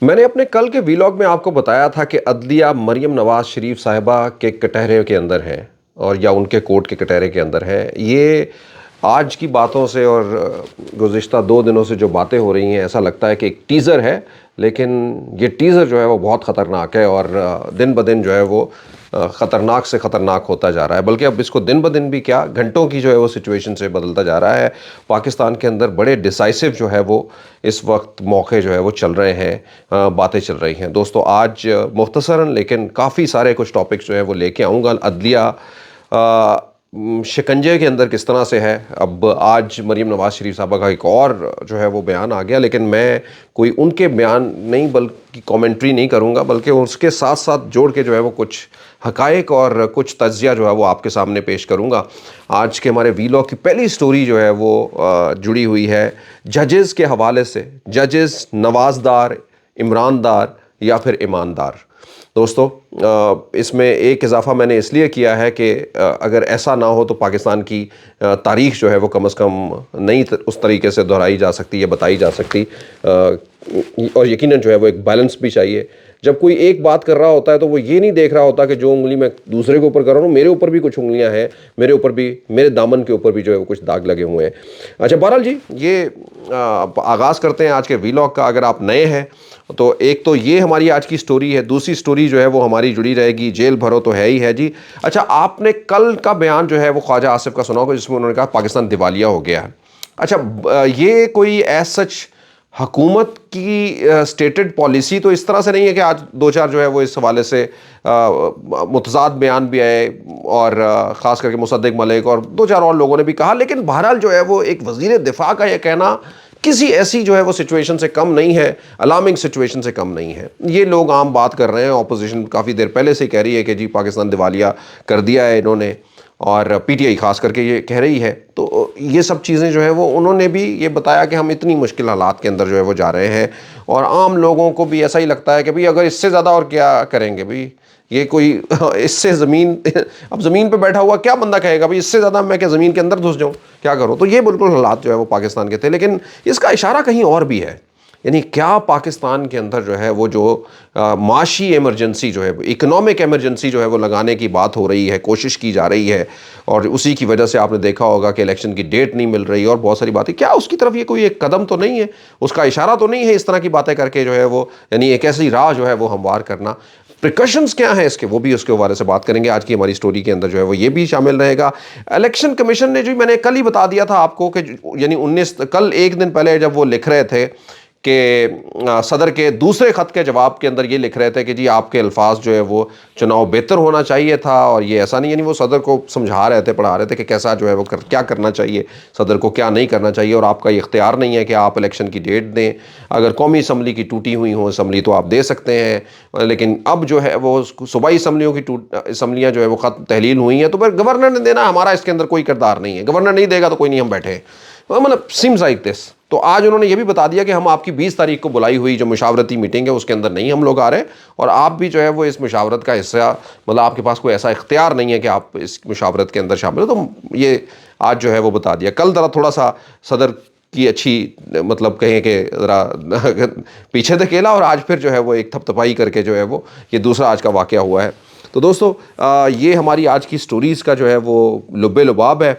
میں نے اپنے کل کے ویلاگ میں آپ کو بتایا تھا کہ عدلیہ مریم نواز شریف صاحبہ کے کٹہرے کے اندر ہیں، اور یا ان کے کورٹ کے کٹہرے کے اندر ہیں۔ یہ آج کی باتوں سے اور گزشتہ 2 دنوں سے جو باتیں ہو رہی ہیں، ایسا لگتا ہے کہ ایک ٹیزر ہے، لیکن یہ ٹیزر جو ہے وہ بہت خطرناک ہے، اور دن بدن جو ہے وہ خطرناک سے خطرناک ہوتا جا رہا ہے۔ بلکہ اب اس کو دن بدن بھی کیا، گھنٹوں کی جو ہے وہ سچویشن سے بدلتا جا رہا ہے۔ پاکستان کے اندر بڑے ڈیسائسو جو ہے وہ اس وقت موقع جو ہے وہ چل رہے ہیں، باتیں چل رہی ہیں۔ دوستو آج مختصراً لیکن کافی سارے کچھ ٹاپکس جو ہے وہ لے کے آؤں گا۔ عدلیہ شکنجے کے اندر کس طرح سے ہے، اب آج مریم نواز شریف صاحبہ کا ایک اور جو ہے وہ بیان آ گیا، لیکن میں کوئی ان کے بیان نہیں بلکہ کامنٹری نہیں کروں گا، بلکہ اس کے ساتھ ساتھ جوڑ کے جو ہے وہ کچھ حقائق اور کچھ تجزیہ جو ہے وہ آپ کے سامنے پیش کروں گا۔ آج کے ہمارے ویلاگ کی پہلی سٹوری جو ہے وہ جڑی ہوئی ہے ججز کے حوالے سے، ججز نوازدار، عمران دار یا پھر ایماندار۔ دوستو اس میں ایک اضافہ میں نے اس لیے کیا ہے کہ اگر ایسا نہ ہو تو پاکستان کی تاریخ جو ہے وہ کم از کم نہیں اس طریقے سے دہرائی جا سکتی یا بتائی جا سکتی، اور یقیناً جو ہے وہ ایک بیلنس بھی چاہیے۔ جب کوئی ایک بات کر رہا ہوتا ہے تو وہ یہ نہیں دیکھ رہا ہوتا کہ جو انگلی میں دوسرے کے اوپر کر رہا ہوں، میرے اوپر بھی کچھ انگلیاں ہیں، میرے اوپر بھی، میرے دامن کے اوپر بھی جو ہے وہ کچھ داغ لگے ہوئے ہیں۔ اچھا بہرحال جی، یہ آغاز کرتے ہیں آج کے ویلاگ کا۔ اگر آپ نئے ہیں تو ایک تو یہ ہماری آج کی سٹوری ہے، دوسری سٹوری جو ہے وہ ہماری جڑی رہے گی جیل بھرو تو ہے ہی ہے جی۔ اچھا، آپ نے کل کا بیان جو ہے وہ خواجہ آصف کا سنا ہوگا، جس میں انہوں نے کہا پاکستان دیوالیہ ہو گیا ہے۔ اچھا، یہ کوئی ایز سچ حکومت کی سٹیٹڈ پالیسی تو اس طرح سے نہیں ہے کہ آج دو چار جو ہے وہ اس حوالے سے متضاد بیان بھی آئے، اور خاص کر کے مصدق ملک اور دو چار اور لوگوں نے بھی کہا، لیکن بہرحال جو ہے وہ ایک وزیر دفاع کا یہ کہنا کسی ایسی جو ہے وہ سچویشن سے کم نہیں ہے، الارمنگ سچویشن سے کم نہیں ہے۔ یہ لوگ عام بات کر رہے ہیں، اپوزیشن کافی دیر پہلے سے کہہ رہی ہے کہ جی پاکستان دیوالیہ کر دیا ہے انہوں نے، اور پی ٹی آئی خاص کر کے یہ کہہ رہی ہے۔ تو یہ سب چیزیں جو ہے وہ انہوں نے بھی یہ بتایا کہ ہم اتنی مشکل حالات کے اندر جو ہے وہ جا رہے ہیں، اور عام لوگوں کو بھی ایسا ہی لگتا ہے کہ بھئی اگر اس سے زیادہ اور کیا کریں گے، بھئی یہ کوئی اس سے زمین اب زمین پہ بیٹھا ہوا کیا بندہ کہے گا بھئی اس سے زیادہ میں کہ زمین کے اندر گھس جاؤں، کیا کروں؟ تو یہ بالکل حالات جو ہے وہ پاکستان کے تھے، لیکن اس کا اشارہ کہیں اور بھی ہے۔ یعنی کیا پاکستان کے اندر جو ہے وہ جو معاشی ایمرجنسی جو ہے، اکنامک ایمرجنسی جو ہے وہ لگانے کی بات ہو رہی ہے، کوشش کی جا رہی ہے، اور اسی کی وجہ سے آپ نے دیکھا ہوگا کہ الیکشن کی ڈیٹ نہیں مل رہی اور بہت ساری باتیں، کیا اس کی طرف یہ کوئی ایک قدم تو نہیں ہے، اس کا اشارہ تو نہیں ہے اس طرح کی باتیں کر کے جو ہے وہ، یعنی ایک ایسی راہ جو ہے وہ ہموار کرنا؟ پریکاشنز کیا ہیں اس کے، وہ بھی اس کے حوالے سے بات کریں گے آج کی ہماری سٹوری کے اندر جو ہے وہ یہ بھی شامل رہے گا۔ الیکشن کمیشن نے جو میں نے کل ہی بتا دیا تھا آپ کو کہ یعنی کل ایک دن پہلے جب وہ لکھ رہے تھے کہ صدر کے دوسرے خط کے جواب کے اندر یہ لکھ رہے تھے کہ جی آپ کے الفاظ جو ہے وہ چناؤ بہتر ہونا چاہیے تھا، اور یہ ایسا نہیں، یعنی وہ صدر کو سمجھا رہے تھے، پڑھا رہے تھے کہ کیسا جو ہے وہ کیا کرنا چاہیے، صدر کو کیا نہیں کرنا چاہیے، اور آپ کا یہ اختیار نہیں ہے کہ آپ الیکشن کی ڈیٹ دیں، اگر قومی اسمبلی کی ٹوٹی ہوئی ہوں اسمبلی تو آپ دے سکتے ہیں، لیکن اب جو ہے وہ صوبائی اسمبلیوں کی اسمبلیاں جو ہے وہ خط تحلیل ہوئی ہیں تو پھر گورنر نے دینا، ہمارا اس کے اندر کوئی کردار نہیں ہے، گورنر نہیں دے گا تو کوئی نہیں، ہم بیٹھے، مطلب سیمز لائک دس۔ تو آج انہوں نے یہ بھی بتا دیا کہ ہم آپ کی 20 تاریخ کو بلائی ہوئی جو مشاورتی میٹنگ ہے اس کے اندر نہیں ہم لوگ آ رہے، اور آپ بھی جو ہے وہ اس مشاورت کا حصہ، مطلب آپ کے پاس کوئی ایسا اختیار نہیں ہے کہ آپ اس مشاورت کے اندر شامل ہو۔ تو یہ آج جو ہے وہ بتا دیا۔ کل ذرا تھوڑا سا صدر کی اچھی، مطلب کہیں کہ ذرا پیچھے دھکیلا، اور آج پھر جو ہے وہ ایک تھپ تھپائی کر کے جو ہے وہ یہ دوسرا آج کا واقعہ ہوا ہے۔ تو دوستو یہ ہماری آج کی سٹوریز کا جو ہے وہ لب لباب ہے،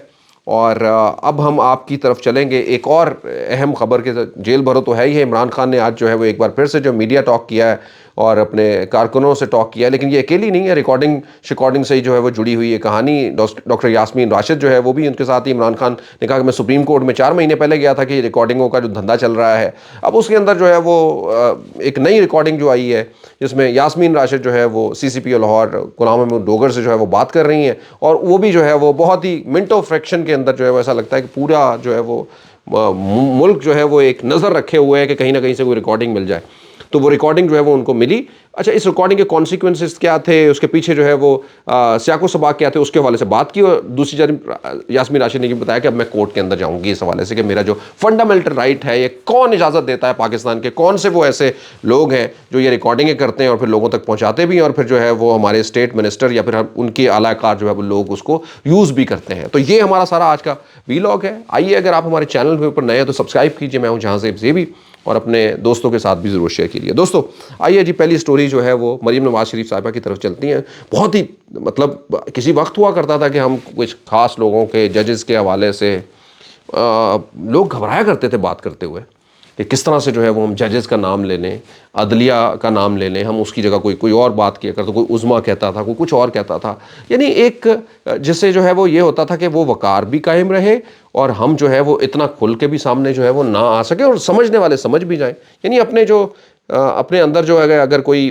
اور اب ہم آپ کی طرف چلیں گے ایک اور اہم خبر کے، جیل بھرو تو ہے ہی ہے۔ عمران خان نے آج جو ہے وہ ایک بار پھر سے جو میڈیا ٹاک کیا ہے اور اپنے کارکنوں سے ٹاک کیا ہے، لیکن یہ اکیلی نہیں ہے، ریکارڈنگ سے ہی جو ہے وہ جڑی ہوئی ہے کہانی۔ ڈاکٹر یاسمین راشد جو ہے وہ بھی ان کے ساتھ ہی، عمران خان نے کہا کہ میں سپریم کورٹ میں 4 مہینے پہلے گیا تھا کہ ریکارڈنگوں کا جو دھندا چل رہا ہے، اب اس کے اندر جو ہے وہ ایک نئی ریکارڈنگ جو آئی ہے جس میں یاسمین راشد جو ہے وہ سی سی پی او لاہور غلام محمود ڈوگر سے جو ہے وہ بات کر رہی ہیں، اور وہ بھی جو ہے وہ بہت ہی منٹ آف فریکشن کے اندر جو ہے وہ ایسا لگتا ہے کہ پورا جو ہے وہ ملک جو ہے وہ ایک نظر رکھے ہوئے ہے کہ کہیں نہ کہیں سے کوئی ریکارڈنگ مل جائے۔ تو وہ ریکارڈنگ جو ہے وہ ان کو ملی۔ اچھا، اس ریکارڈنگ کے کانسیکوینسز کیا تھے، اس کے پیچھے جو ہے وہ سیاق و سباق کیا تھے، اس کے حوالے سے بات کی، اور دوسری جانب یاسمین راشد نے یہ بتایا کہ اب میں کورٹ کے اندر جاؤں گی اس حوالے سے کہ میرا جو فنڈامنٹل رائٹ ہے یہ کون اجازت دیتا ہے، پاکستان کے کون سے وہ ایسے لوگ ہیں جو یہ ریکارڈنگیں کرتے ہیں اور پھر لوگوں تک پہنچاتے بھی ہیں، اور پھر جو ہے وہ ہمارے اسٹیٹ منسٹر یا پھر ان کے اعلی کار جو ہے وہ لوگ اس کو یوز بھی کرتے ہیں۔ تو یہ ہمارا سارا آج کا ویلاگ ہے۔ آئیے، اگر آپ ہمارے چینل کے اوپر نئے ہیں تو سبسکرائب کیجیے، میں ہوں جہاں سے بھی، اور اپنے دوستوں کے ساتھ بھی ضرور شیئر کیجیے. دوستو آئیے جی پہلی سٹوری جو ہے وہ مریم نواز شریف صاحبہ کی طرف چلتی ہیں. بہت ہی مطلب کسی وقت ہوا کرتا تھا کہ ہم کچھ خاص لوگوں کے ججز کے حوالے سے لوگ گھبرایا کرتے تھے بات کرتے ہوئے کہ کس طرح سے جو ہے وہ ہم ججز کا نام لے لیں, عدلیہ کا نام لے لیں, ہم اس کی جگہ کوئی اور بات کیا کرتے, کوئی عظما کہتا تھا, کوئی کچھ اور کہتا تھا. یعنی ایک جس سے جو ہے وہ یہ ہوتا تھا کہ وہ وقار بھی قائم رہے اور ہم جو ہے وہ اتنا کھل کے بھی سامنے جو ہے وہ نہ آ سکے اور سمجھنے والے سمجھ بھی جائیں. یعنی اپنے اندر جو ہے اگر کوئی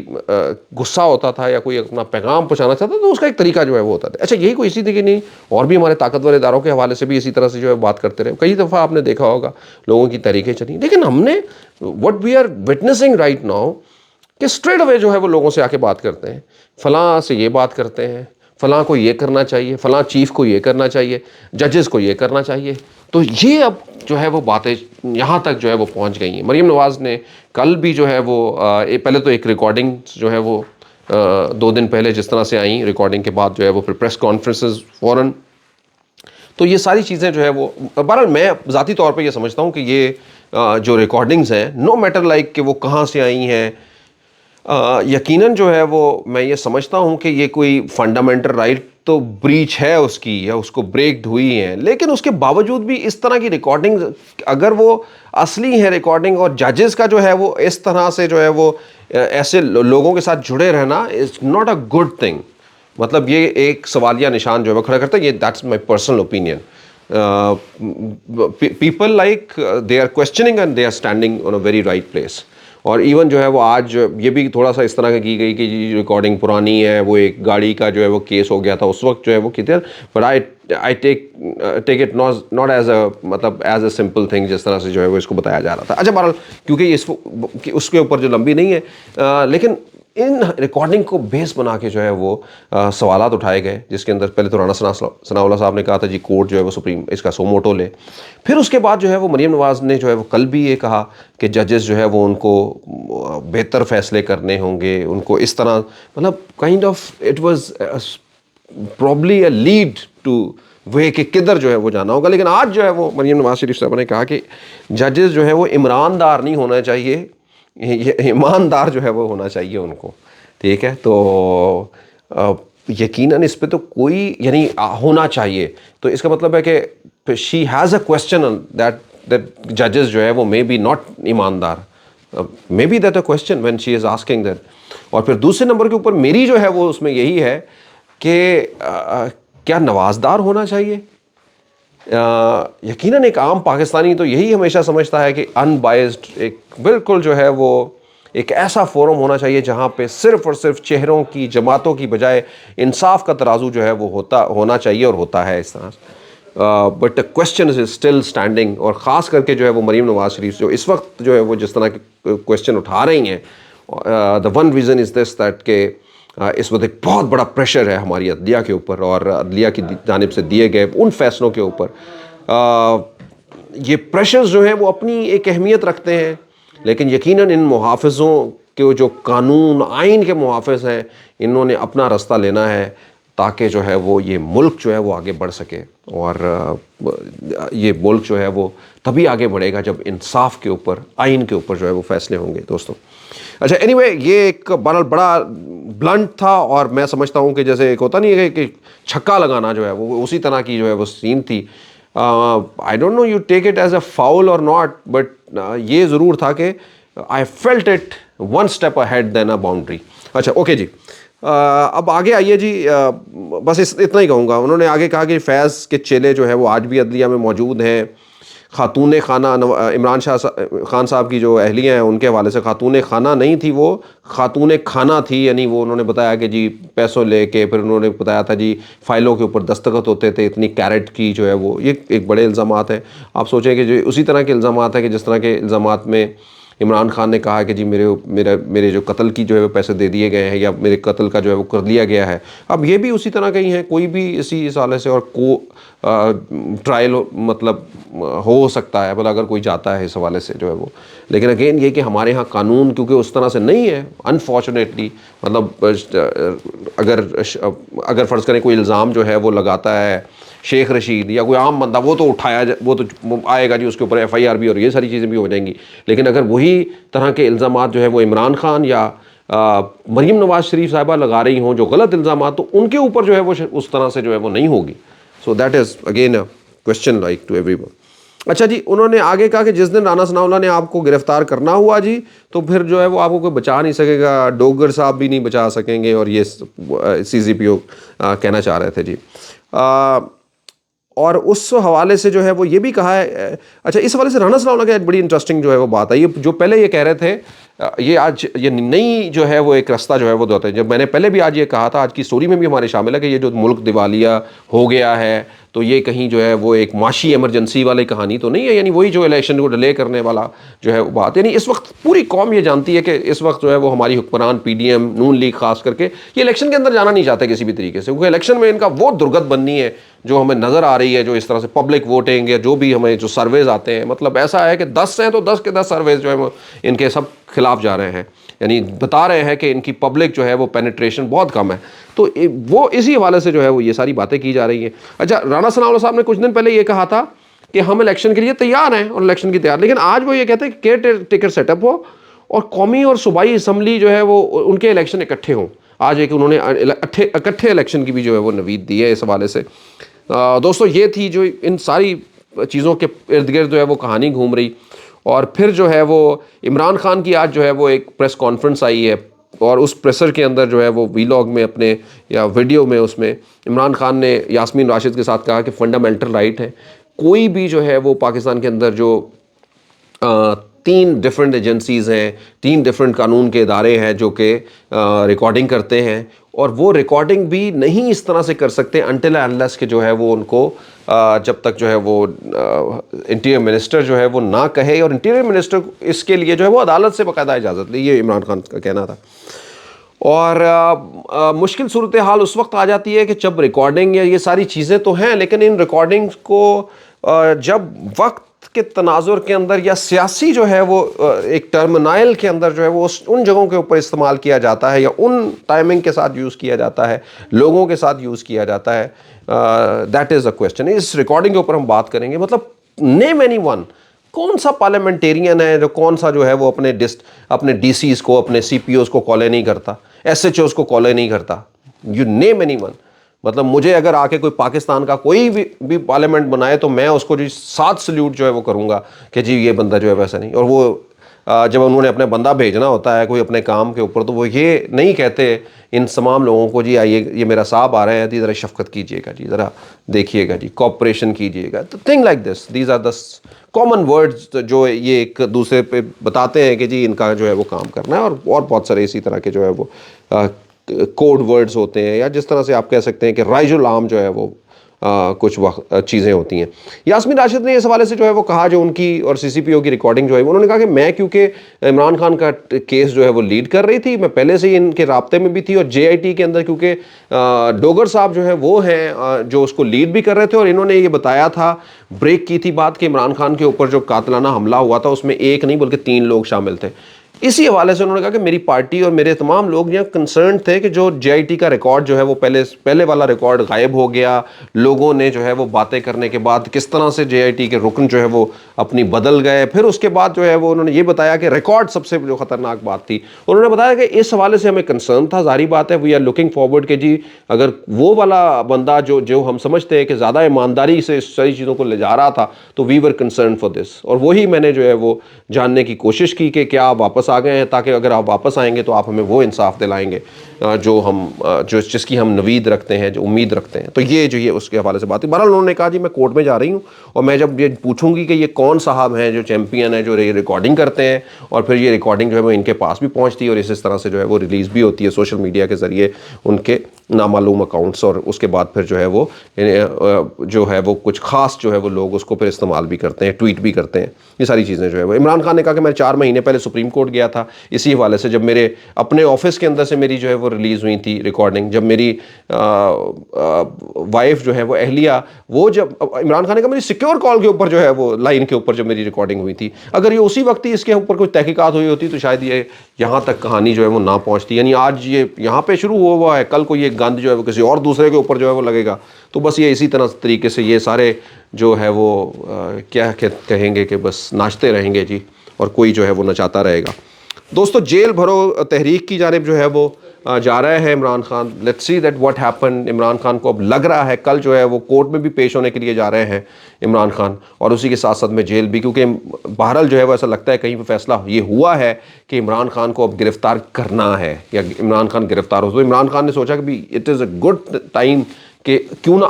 غصہ ہوتا تھا یا کوئی اپنا پیغام پہنچانا چاہتا تھا تو اس کا ایک طریقہ جو ہے وہ ہوتا تھا. اچھا یہی کوئی اسی تھی کہ نہیں, اور بھی ہمارے طاقتور اداروں کے حوالے سے بھی اسی طرح سے جو ہے بات کرتے رہے. کئی دفعہ آپ نے دیکھا ہوگا لوگوں کی تحریکیں چلی, لیکن ہم نے what we are witnessing right now کہ اسٹریٹ اوے جو ہے وہ لوگوں سے آ کے بات کرتے ہیں, فلاں سے یہ بات کرتے ہیں, فلاں کو یہ کرنا چاہیے, فلاں چیف کو یہ کرنا چاہیے, ججز کو یہ کرنا چاہیے. تو یہ اب جو ہے وہ باتیں یہاں تک جو ہے وہ پہنچ گئی ہیں. مریم نواز نے کل بھی جو ہے وہ پہلے تو ایک ریکارڈنگ جو ہے وہ 2 دن پہلے جس طرح سے آئیں, ریکارڈنگ کے بعد جو ہے وہ پھر پریس کانفرنسز فوراً, تو یہ ساری چیزیں جو ہے وہ بہرحال میں ذاتی طور پہ یہ سمجھتا ہوں کہ یہ جو ریکارڈنگز ہیں نو میٹر لائک کہ وہ کہاں سے آئی ہیں, یقیناً جو ہے وہ میں یہ سمجھتا ہوں کہ یہ کوئی فنڈامنٹل رائٹ تو بریچ ہے اس کی یا اس کو بریک ہوئی ہیں, لیکن اس کے باوجود بھی اس طرح کی ریکارڈنگ اگر وہ اصلی ہے ریکارڈنگ اور ججز کا جو ہے وہ اس طرح سے جو ہے وہ ایسے لوگوں کے ساتھ جڑے رہنا is not a good thing. مطلب یہ ایک سوالیہ نشان جو ہے وہ کھڑا کرتا ہے. یہ that's my personal opinion. People like they are questioning and they are standing on a very right place. اور ایون جو ہے وہ آج یہ بھی تھوڑا سا اس طرح کی گئی کہ جی ریکارڈنگ پرانی ہے, وہ ایک گاڑی کا جو ہے وہ کیس ہو گیا تھا اس وقت جو ہے وہ کہتے ہیں, but I take it not as a مطلب ایز اے سمپل تھنگ جس طرح سے جو ہے وہ اس کو بتایا جا رہا تھا. اچھا بہرحال کیونککہ اس کے اوپر جو لمبی نہیں ہے, لیکن ان ریکارڈنگ کو بیس بنا کے جو ہے وہ سوالات اٹھائے گئے, جس کے اندر پہلے تو رانا ثناء اللہ صاحب نے کہا تھا جی کورٹ جو ہے وہ سپریم اس کا سو موٹو لے. پھر اس کے بعد جو ہے وہ مریم نواز نے جو ہے وہ کل بھی یہ کہا کہ ججز جو ہے وہ ان کو بہتر فیصلے کرنے ہوں گے, ان کو اس طرح مطلب kind of it was probably a lead to وہ کہ کدھر جو ہے وہ جانا ہوگا. لیکن آج جو ہے وہ مریم نواز شریف صاحب نے کہا کہ ججز جو ہے وہ عمران دار نہیں ہونا چاہیے, ایماندار جو ہے وہ ہونا چاہیے ان کو. ٹھیک ہے, تو یقیناً اس پہ تو کوئی یعنی ہونا چاہیے, تو اس کا مطلب ہے کہ she has a question that ججز جو ہے وہ مے بی ناٹ ایماندار, may be that a question when she is asking that. اور پھر دوسرے نمبر کے اوپر میری جو ہے وہ اس میں یہی ہے کہ کیا نوازدار ہونا چاہیے. یقیناً ایک عام پاکستانی تو یہی ہمیشہ سمجھتا ہے کہ ان بائزڈ ایک بالکل جو ہے وہ ایک ایسا فورم ہونا چاہیے جہاں پہ صرف اور صرف چہروں کی جماعتوں کی بجائے انصاف کا ترازو جو ہے وہ ہونا چاہیے اور ہوتا ہے اس طرح. But question is still standing, اور خاص کر کے جو ہے وہ مریم نواز شریف جو اس وقت جو ہے وہ جس طرح کے کویسچن اٹھا رہی ہیں, the one reason is this that کہ اس وقت ایک بہت بڑا پریشر ہے ہماری عدلیہ کے اوپر اور عدلیہ کی جانب سے دیے گئے ان فیصلوں کے اوپر. یہ پریشرز جو ہیں وہ اپنی ایک اہمیت رکھتے ہیں, لیکن یقیناً ان محافظوں کے جو قانون آئین کے محافظ ہیں انہوں نے اپنا راستہ لینا ہے تاکہ جو ہے وہ یہ ملک جو ہے وہ آگے بڑھ سکے. اور یہ ملک جو ہے وہ تبھی آگے بڑھے گا جب انصاف کے اوپر آئین کے اوپر جو ہے وہ فیصلے ہوں گے دوستوں. اچھا اینی وے یہ ایک بڑا بلنٹ تھا, اور میں سمجھتا ہوں کہ جیسے ایک ہوتا نہیں ہے کہ چھکا لگانا جو ہے وہ اسی طرح کی جو ہے وہ سین تھی. I don't know you take it as a foul or not, but یہ ضرور تھا کہ I felt it one step ahead than a boundary. اچھا اوکے جی, اب آگے آئیے جی, بس اتنا ہی کہوں گا. انہوں نے آگے کہا کہ فیض کے چیلے جو ہے وہ آج بھی عدلیہ میں موجود ہیں. خاتون خانہ عمران شاہ خان صاحب کی جو اہلیہ ہیں ان کے حوالے سے خاتون خانہ نہیں تھی, وہ خاتون کھانا تھی. یعنی وہ انہوں نے بتایا کہ جی پیسوں لے کے پھر انہوں نے بتایا تھا جی فائلوں کے اوپر دستخط ہوتے تھے اتنی کیرٹ کی جو ہے وہ, یہ ایک بڑے الزامات ہیں. آپ سوچیں کہ جو اسی طرح کے الزامات ہیں کہ جس طرح کے الزامات میں عمران خان نے کہا کہ جی میرے جو قتل کی جو ہے وہ پیسے دے دیے گئے ہیں یا میرے قتل کا جو ہے وہ کر لیا گیا ہے. اب یہ بھی اسی طرح کے ہی ہیں, کوئی بھی اسی حوالے سے اور ٹرائل مطلب ہو سکتا ہے بھلا اگر کوئی جاتا ہے اس حوالے سے جو ہے وہ. لیکن اگین یہ کہ ہمارے ہاں قانون کیونکہ اس طرح سے نہیں ہے انفارچونیٹلی, مطلب اگر فرض کریں کوئی الزام جو ہے وہ لگاتا ہے شیخ رشید یا کوئی عام بندہ وہ تو وہ تو آئے گا جی، اس کے اوپر FIR بھی اور یہ ساری چیزیں بھی ہو جائیں گی. لیکن اگر وہی طرح کے الزامات جو ہے وہ عمران خان یا مریم نواز شریف صاحبہ لگا رہی ہوں جو غلط الزامات، تو ان کے اوپر جو ہے وہ اس طرح سے جو ہے وہ نہیں ہوگی. So that is again a question like to everyone. اچھا جی، انہوں نے آگے کہا کہ جس دن رانا ثناء اللہ نے آپ کو گرفتار کرنا ہوا جی، تو پھر جو ہے وہ آپ کو کوئی بچا نہیں سکے گا، ڈوگر صاحب بھی نہیں بچا سکیں گے، اور یہ CCPO کہنا چاہ رہے تھے جی. اور اس حوالے سے جو ہے وہ یہ بھی کہا ہے. اچھا، اس حوالے سے رانا ثناء اللہ کا ایک بڑی انٹرسٹنگ جو ہے وہ بات ہے، یہ جو پہلے یہ کہہ رہے تھے، یہ آج یہ نئی جو ہے وہ ایک راستہ جو ہے وہ ہوتا ہے. جب میں نے پہلے بھی آج یہ کہا تھا، آج کی سٹوری میں بھی ہمارے شامل ہے کہ یہ جو ملک دیوالیہ ہو گیا ہے، تو یہ کہیں جو ہے وہ ایک معاشی ایمرجنسی والی کہانی تو نہیں ہے، یعنی وہی جو الیکشن کو ڈیلے کرنے والا جو ہے وہ بات. یعنی اس وقت پوری قوم یہ جانتی ہے کہ اس وقت جو ہے وہ ہماری حکمران PDM نون لیگ خاص کر کے یہ الیکشن کے اندر جانا نہیں چاہتے کسی بھی طریقے سے، کیونکہ الیکشن میں ان کا وہ درگت بننی ہے جو ہمیں نظر آ رہی ہے، جو اس طرح سے پبلک ووٹنگ یا جو بھی ہمیں جو سرویز آتے ہیں، مطلب ایسا ہے کہ 10 ہیں تو 10 کے 10 سرویز جو ہے وہ ان کے سب خلاف جا رہے ہیں، یعنی بتا رہے ہیں کہ ان کی پبلک جو ہے وہ پینیٹریشن بہت کم ہے. تو وہ اسی حوالے سے جو ہے وہ یہ ساری باتیں کی جا رہی ہیں. اچھا، رانا ثناء اللہ صاحب نے کچھ دن پہلے یہ کہا تھا کہ ہم الیکشن کے لیے تیار ہیں اور الیکشن کی تیار، لیکن آج وہ یہ کہتے ہیں کہ کیئر ٹیکر سیٹ اپ ہو اور قومی اور صوبائی اسمبلی جو ہے وہ ان کے الیکشن اکٹھے ہوں. آج ایک انہوں نے اکٹھے الیکشن کی بھی جو ہے وہ نوید دی ہے اس حوالے سے. دوستو، یہ تھی جو ان ساری چیزوں کے ارد گرد جو ہے وہ کہانی گھوم رہی. اور پھر جو ہے وہ عمران خان کی آج جو ہے وہ ایک پریس کانفرنس آئی ہے، اور اس پریسر کے اندر جو ہے وہ ویلاگ میں اپنے یا ویڈیو میں اس میں عمران خان نے یاسمین راشد کے ساتھ کہا کہ فنڈامنٹل رائٹ ہے کوئی بھی جو ہے وہ پاکستان کے اندر جو 3 ڈفرینٹ ایجنسیز ہیں، 3 ڈفرینٹ قانون کے ادارے ہیں جو کہ ریکارڈنگ کرتے ہیں، اور وہ ریکارڈنگ بھی نہیں اس طرح سے کر سکتے انٹل انلیس کہ جو ہے وہ ان کو جب تک جو ہے وہ انٹیریئر منسٹر جو ہے وہ نہ کہے، اور انٹیریئر منسٹر اس کے لیے جو ہے وہ عدالت سے باقاعدہ اجازت لی. یہ عمران خان کا کہنا تھا. اور مشکل صورتحال اس وقت آ جاتی ہے کہ جب ریکارڈنگ یا یہ ساری چیزیں تو ہیں، لیکن ان ریکارڈنگز کو جب وقت کے تناظر کے اندر یا سیاسی جو ہے وہ ایک ٹرمینائل کے اندر جو ہے وہ ان جگہوں کے اوپر استعمال کیا جاتا ہے یا ان ٹائمنگ کے ساتھ یوز کیا جاتا ہے، لوگوں کے ساتھ یوز کیا جاتا ہے، دیٹ از اے کویسچن. اس ریکارڈنگ کے اوپر ہم بات کریں گے. مطلب نیم اینی ون، کون سا پارلیمنٹیرین ہے جو کون سا جو ہے وہ اپنے DCs کو، اپنے CPOs کو کالے نہیں کرتا، SHOs کو کالے نہیں کرتا. You name any one. مطلب مجھے اگر آ کے کوئی پاکستان کا کوئی بھی پارلیمنٹ بنائے تو میں اس کو جی 7 سلیوٹ جو ہے وہ کروں گا کہ جی یہ بندہ جو ہے ویسا نہیں. اور وہ جب انہوں نے اپنے بندہ بھیجنا ہوتا ہے کوئی اپنے کام کے اوپر، تو وہ یہ نہیں کہتے ان تمام لوگوں کو جی آئیے یہ میرا صاحب آ رہے ہیں جی ذرا شفقت کیجیے گا، جی ذرا دیکھیے گا، جی کوآپریشن کیجیے گا. تو thing like this, these are the common words جو یہ ایک دوسرے پہ بتاتے ہیں کہ جی ان کا جو ہے وہ کام کرنا ہے. اور بہت سارے اسی طرح کے جو ہے وہ کوڈ ورڈز ہوتے ہیں، یا جس طرح سے آپ کہہ سکتے ہیں کہ رائج العام جو ہے وہ کچھ وقت چیزیں ہوتی ہیں. یاسمین راشد نے اس حوالے سے جو ہے وہ کہا، جو ان کی اور CCPO کی ریکارڈنگ جو ہے انہوں نے کہا کہ میں کیونکہ عمران خان کا کیس جو ہے وہ لیڈ کر رہی تھی، میں پہلے سے ہی ان کے رابطے میں بھی تھی، اور JIT کے اندر کیونکہ ڈوگر صاحب جو ہیں وہ ہیں جو اس کو لیڈ بھی کر رہے تھے، اور انہوں نے یہ بتایا تھا، بریک کی تھی بات کہ عمران خان کے اوپر جو قاتلانہ حملہ ہوا تھا اس میں 1 نہیں بلکہ 3 لوگ شامل تھے. اسی حوالے سے انہوں نے کہا کہ میری پارٹی اور میرے تمام لوگ یہ کنسرن تھے کہ جو JIT کا ریکارڈ جو ہے وہ پہلے والا ریکارڈ غائب ہو گیا. لوگوں نے جو ہے وہ باتیں کرنے کے بعد کس طرح سے JIT کے رکن جو ہے وہ اپنی بدل گئے. پھر اس کے بعد جو ہے وہ انہوں نے یہ بتایا کہ ریکارڈ سب سے جو خطرناک بات تھی. انہوں نے بتایا کہ اس حوالے سے ہمیں کنسرن تھا. ظاہری بات ہے وی آر لوکنگ فارورڈ کہ جی اگر وہ والا بندہ جو ہم سمجھتے ہیں کہ زیادہ ایمانداری سے اس ساری چیزوں کو لے جا رہا تھا تو وی ور کنسرن فار دس. اور وہی میں نے جو ہے وہ جاننے کی کوشش کی کہ کیا آپ واپس آ گئے ہیں، تاکہ اگر آپ واپس آئیں گے تو آپ ہمیں وہ انصاف دلائیں گے جس کی ہم نوید رکھتے ہیں، جو امید رکھتے ہیں. تو یہ اس کے حوالے سے بات ہے. بہرحال انہوں نے کہا جی میں کورٹ میں جا رہی ہوں، اور میں جب یہ پوچھوں گی کہ یہ کون صاحب ہیں جو چیمپئن ہیں جو ریکارڈنگ کرتے ہیں، اور پھر یہ ریکارڈنگ جو ہے وہ ان کے پاس بھی پہنچتی ہے اور اس طرح سے جو ہے وہ ریلیز بھی ہوتی ہے سوشل میڈیا کے ذریعے ان کے نامعلوم اکاؤنٹس، اور اس کے بعد پھر جو ہے وہ کچھ خاص جو ہے وہ لوگ اس کو پھر استعمال بھی کرتے ہیں، ٹویٹ بھی کرتے ہیں. یہ ساری چیزیں جو ہے وہ عمران خان نے کہا کہ میں 4 مہینے پہلے سپریم کورٹ گیا تھا اسی حوالے سے، جب میرے اپنے آفس کے اندر سے میری جو ہے وہ ریلیز ہوئی تھی ریکارڈنگ، جب میری وائف جو ہے وہ اہلیہ، وہ جب عمران خان نے کہا میری سیکیور کال کے اوپر جو ہے وہ لائن کے اوپر جب میری ریکارڈنگ ہوئی تھی، اگر یہ اسی وقت ہی اس کے اوپر کوئی تحقیقات ہوئی ہوتی تو شاید یہاں تک کہانی جو ہے وہ نہ پہنچتی. یعنی آج یہ یہاں پہ شروع ہوا ہے, کل کو یہ گند جو ہے وہ کسی اور دوسرے کے اوپر جو ہے وہ لگے گا. تو بس یہ اسی طریقے سے یہ سارے جو ہے وہ کیا کہیں گے کہ بس ناچتے رہیں گے جی, اور کوئی جو ہے وہ نچاتا رہے گا. دوستو جیل بھرو تحریک کی جانب جو ہے وہ جا رہے ہیں Imran Khan. Let's see that what happen. Imran Khan کو اب لگ رہا ہے کل جو ہے وہ کورٹ میں بھی پیش ہونے کے لیے جا رہے ہیں عمران خان, اور اسی کے ساتھ ساتھ میں جیل بھی, کیونکہ بہرحال جو ہے وہ ایسا لگتا ہے کہیں پہ فیصلہ یہ ہوا ہے کہ عمران خان کو اب گرفتار کرنا ہے یا عمران خان گرفتار ہو. تو عمران خان نے سوچا کہ بھی it is a good time کہ کیوں نہ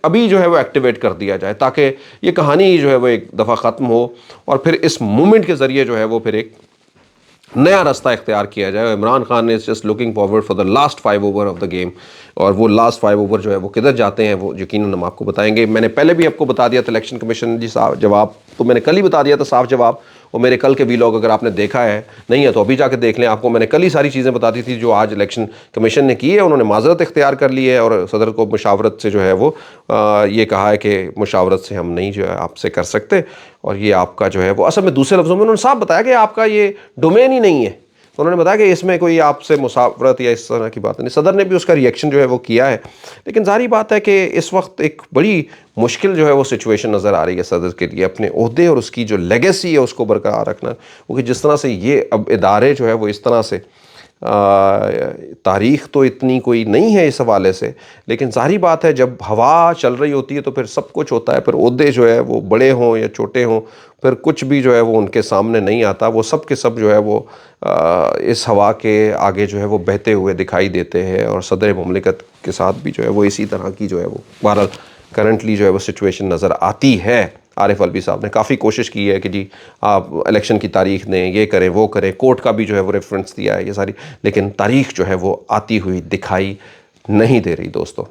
ابھی جو ہے وہ ایکٹیویٹ کر دیا جائے, تاکہ یہ کہانی جو ہے وہ ایک دفعہ ختم ہو, اور پھر اس مومنٹ کے ذریعے جو ہے وہ پھر ایک نیا راستہ اختیار کیا جائے. عمران خان نے just looking forward for the last 5 over of the game, اور وہ لاسٹ 5 اوور جو ہے وہ کدھر جاتے ہیں وہ یقیناً ہم آپ کو بتائیں گے. میں نے پہلے بھی آپ کو بتا دیا تھا الیکشن کمیشن جی صاحب جواب, تو میں نے کل ہی بتا دیا تھا صاف جواب, اور میرے کل کے ویلاگ اگر آپ نے دیکھا ہے نہیں ہے تو ابھی جا کے دیکھ لیں. آپ کو میں نے کل ہی ساری چیزیں بتا دی تھی جو آج الیکشن کمیشن نے کی ہے. انہوں نے معذرت اختیار کر لی ہے, اور صدر کو مشاورت سے جو ہے وہ یہ کہا ہے کہ مشاورت سے ہم نہیں جو ہے آپ سے کر سکتے, اور یہ آپ کا جو ہے وہ اصل میں دوسرے لفظوں میں انہوں نے صاف بتایا کہ آپ کا یہ ڈومین ہی نہیں ہے. تو انہوں نے بتایا کہ اس میں کوئی آپ سے مشاورت یا اس طرح کی بات نہیں. صدر نے بھی اس کا ریئیکشن جو ہے وہ کیا ہے, لیکن ظاہری بات ہے کہ اس وقت ایک بڑی مشکل جو ہے وہ سچویشن نظر آ رہی ہے صدر کے لیے اپنے عہدے اور اس کی جو لیگیسی ہے اس کو برقرار رکھنا. کیونکہ جس طرح سے یہ اب ادارے جو ہے وہ اس طرح سے تاریخ تو اتنی کوئی نہیں ہے اس حوالے سے, لیکن ظاہری بات ہے جب ہوا چل رہی ہوتی ہے تو پھر سب کچھ ہوتا ہے. پھر عہدے جو ہے وہ بڑے ہوں یا چھوٹے ہوں, پھر کچھ بھی جو ہے وہ ان کے سامنے نہیں آتا. وہ سب کے سب جو ہے وہ اس ہوا کے آگے جو ہے وہ بہتے ہوئے دکھائی دیتے ہیں, اور صدر مملکت کے ساتھ بھی جو ہے وہ اسی طرح کی جو ہے وہ بہرحال کرنٹلی جو ہے وہ سچویشن نظر آتی ہے. عارف الوی صاحب نے کافی کوشش کی ہے کہ جی آپ الیکشن کی تاریخ دیں, یہ کریں وہ کریں, کورٹ کا بھی جو ہے وہ ریفرنس دیا ہے یہ ساری, لیکن تاریخ جو ہے وہ آتی ہوئی دکھائی نہیں دے رہی. دوستو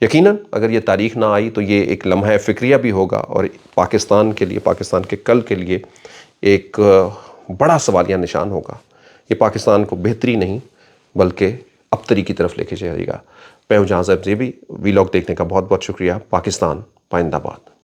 یقیناً اگر یہ تاریخ نہ آئی تو یہ ایک لمحہ فکریہ بھی ہوگا, اور پاکستان کے لیے, پاکستان کے کل کے لیے ایک بڑا سوالیہ نشان ہوگا. یہ پاکستان کو بہتری نہیں بلکہ ابتری کی طرف لے کے جائے گا. میں ہوں جہاں صاحب زیبی. ویلاگ دیکھنے کا بہت بہت شکریہ. پاکستان پائندہ باد.